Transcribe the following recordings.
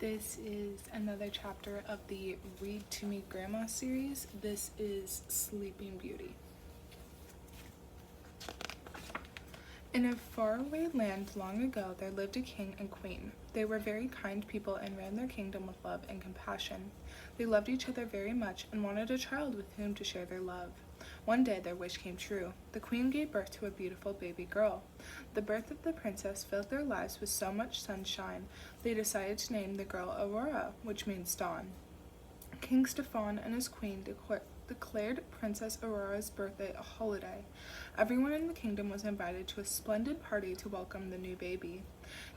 This is another chapter of the Read to Me Grandma series. This is Sleeping Beauty. In a faraway land long ago, there lived a king and queen. They were very kind people and ran their kingdom with love and compassion. They loved each other very much and wanted a child with whom to share their love. One day their wish came true. The queen gave birth to a beautiful baby girl. The birth of the princess filled their lives with so much sunshine, they decided to name the girl Aurora, which means dawn. King Stefan and his queen declared Princess Aurora's birthday a holiday. Everyone in the kingdom was invited to a splendid party to welcome the new baby.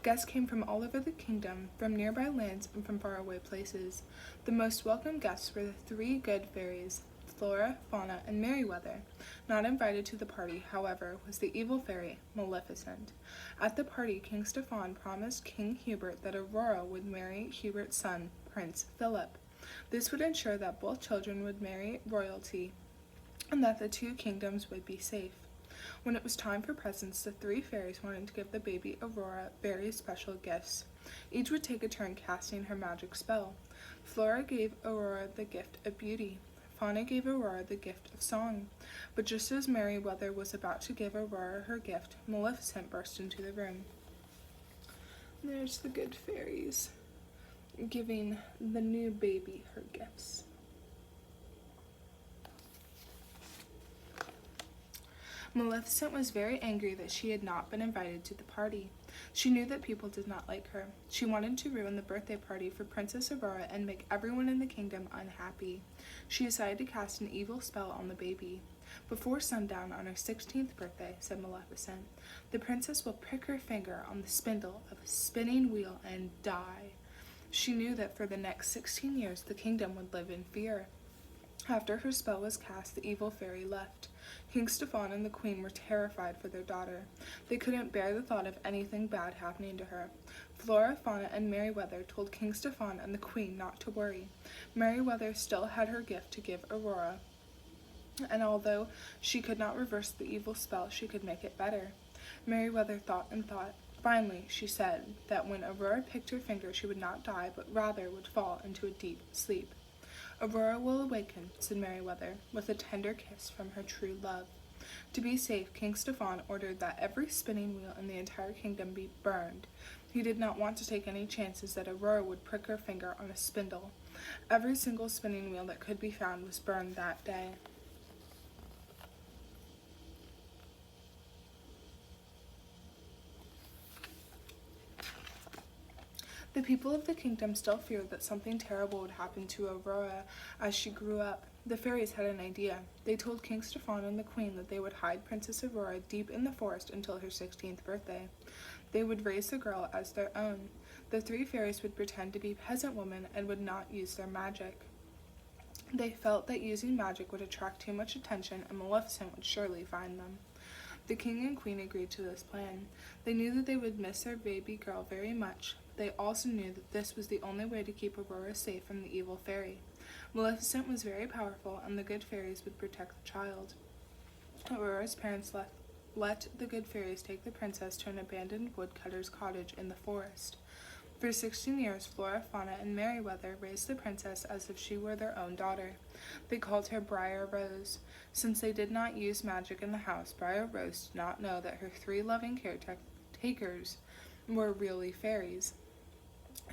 Guests came from all over the kingdom, from nearby lands and from faraway places. The most welcome guests were the three good fairies, Flora, Fauna, and Merryweather. Not invited to the party, however, was the evil fairy, Maleficent. At the party, King Stefan promised King Hubert that Aurora would marry Hubert's son, Prince Philip. This would ensure that both children would marry royalty and that the two kingdoms would be safe. When it was time for presents, the three fairies wanted to give the baby Aurora very special gifts. Each would take a turn casting her magic spell. Flora gave Aurora the gift of beauty. Fauna gave Aurora the gift of song. But just as Merryweather was about to give Aurora her gift, Maleficent burst into the room. There's the good fairies, giving the new baby her gifts. Maleficent was very angry that she had not been invited to the party. She knew that people did not like her. She wanted to ruin the birthday party for Princess Aurora and make everyone in the kingdom unhappy. She decided to cast an evil spell on the baby. Before sundown on her 16th birthday, said Maleficent, the princess will prick her finger on the spindle of a spinning wheel and die. She knew that for the next 16 years the kingdom would live in fear. After her spell was cast, the evil fairy left. King Stefan and the queen were terrified for their daughter. They couldn't bear the thought of anything bad happening to her. Flora, Fauna, and Merryweather told King Stefan and the queen not to worry. Merryweather still had her gift to give Aurora, and although she could not reverse the evil spell, she could make it better. Merryweather thought and thought. Finally, she said that when Aurora picked her finger, she would not die, but rather would fall into a deep sleep. Aurora will awaken, said Merryweather, with a tender kiss from her true love. To be safe, King Stefan ordered that every spinning wheel in the entire kingdom be burned. He did not want to take any chances that Aurora would prick her finger on a spindle. Every single spinning wheel that could be found was burned that day. The people of the kingdom still feared that something terrible would happen to Aurora as she grew up. The fairies had an idea. They told King Stefan and the queen that they would hide Princess Aurora deep in the forest until her 16th birthday. They would raise the girl as their own. The three fairies would pretend to be peasant women and would not use their magic. They felt that using magic would attract too much attention and Maleficent would surely find them. The king and queen agreed to this plan. They knew that they would miss their baby girl very much. They also knew that this was the only way to keep Aurora safe from the evil fairy. Maleficent was very powerful, and the good fairies would protect the child. Aurora's parents let the good fairies take the princess to an abandoned woodcutter's cottage in the forest. For 16 years, Flora, Fauna, and Merryweather raised the princess as if she were their own daughter. They called her Briar Rose. Since they did not use magic in the house, Briar Rose did not know that her three loving caretakers were really fairies.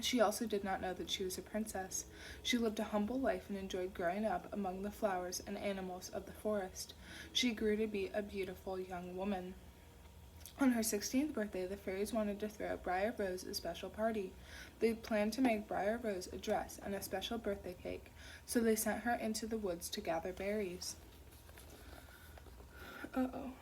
She also did not know that she was a princess. She lived a humble life and enjoyed growing up among the flowers and animals of the forest. She grew to be a beautiful young woman. On her 16th birthday, the fairies wanted to throw Briar Rose a special party. They planned to make Briar Rose a dress and a special birthday cake, so they sent her into the woods to gather berries. Uh-oh.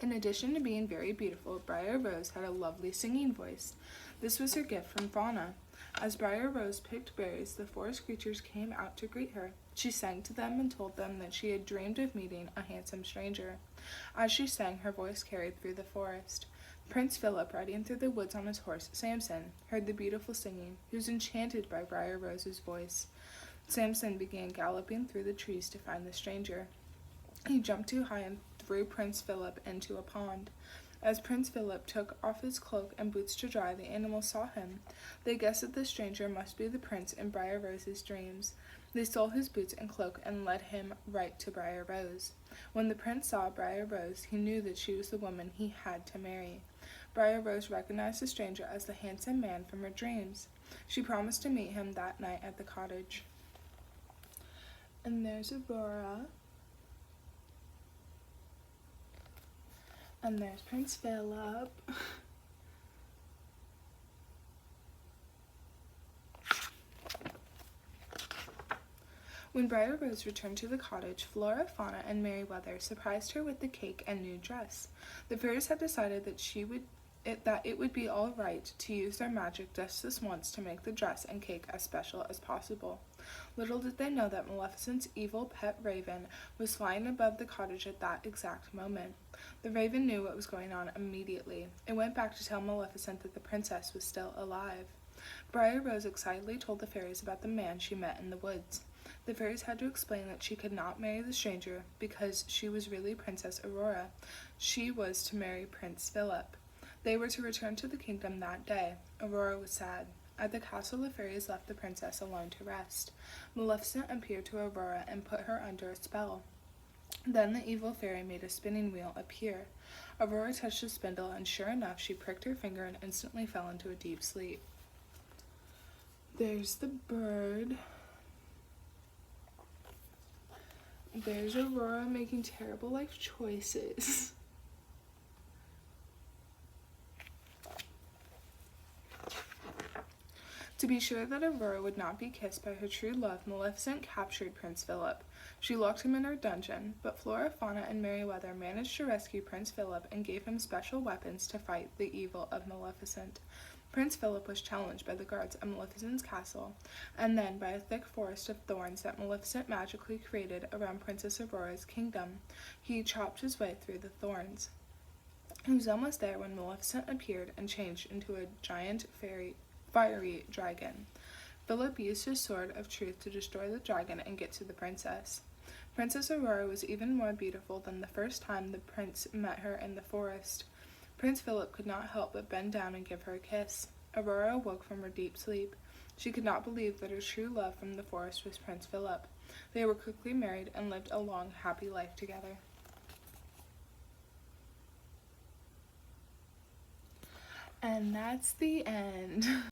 In addition to being very beautiful, Briar Rose had a lovely singing voice. This was her gift from Fauna. As Briar Rose picked berries, the forest creatures came out to greet her. She sang to them and told them that she had dreamed of meeting a handsome stranger. As she sang, her voice carried through the forest. Prince Philip, riding through the woods on his horse, Samson, heard the beautiful singing. He was enchanted by Briar Rose's voice. Samson began galloping through the trees to find the stranger. He jumped too high and threw Prince Philip into a pond. As Prince Philip took off his cloak and boots to dry, the animals saw him. They guessed that the stranger must be the prince in Briar Rose's dreams. They stole his boots and cloak and led him right to Briar Rose. When the prince saw Briar Rose, he knew that she was the woman he had to marry. Briar Rose recognized the stranger as the handsome man from her dreams. She promised to meet him that night at the cottage. And there's Aurora. And there's Prince Philip. When Briar Rose returned to the cottage, Flora, Fauna, and Merryweather surprised her with the cake and new dress. The fairies had decided that it would be all right to use their magic just this once to make the dress and cake as special as possible. Little did they know that Maleficent's evil pet raven was flying above the cottage at that exact moment. The raven knew what was going on immediately. It went back to tell Maleficent that the princess was still alive. Briar Rose excitedly told the fairies about the man she met in the woods. The fairies had to explain that she could not marry the stranger because she was really Princess Aurora. She was to marry Prince Philip. They were to return to the kingdom that day. Aurora was sad. At the castle, the fairies left the princess alone to rest. Maleficent appeared to Aurora and put her under a spell. Then the evil fairy made a spinning wheel appear. Aurora touched the spindle, and sure enough, she pricked her finger and instantly fell into a deep sleep. There's the bird. There's Aurora making terrible life choices. To be sure that Aurora would not be kissed by her true love, Maleficent captured Prince Philip. She locked him in her dungeon, but Flora, Fauna, and Merryweather managed to rescue Prince Philip and gave him special weapons to fight the evil of Maleficent. Prince Philip was challenged by the guards at Maleficent's castle, and then by a thick forest of thorns that Maleficent magically created around Princess Aurora's kingdom. He chopped his way through the thorns. He was almost there when Maleficent appeared and changed into a giant fiery dragon. Philip used his sword of truth to destroy the dragon and get to the princess. Princess Aurora was even more beautiful than the first time the prince met her in the forest. Prince Philip could not help but bend down and give her a kiss. Aurora awoke from her deep sleep. She could not believe that her true love from the forest was Prince Philip. They were quickly married and lived a long, happy life together. And that's the end.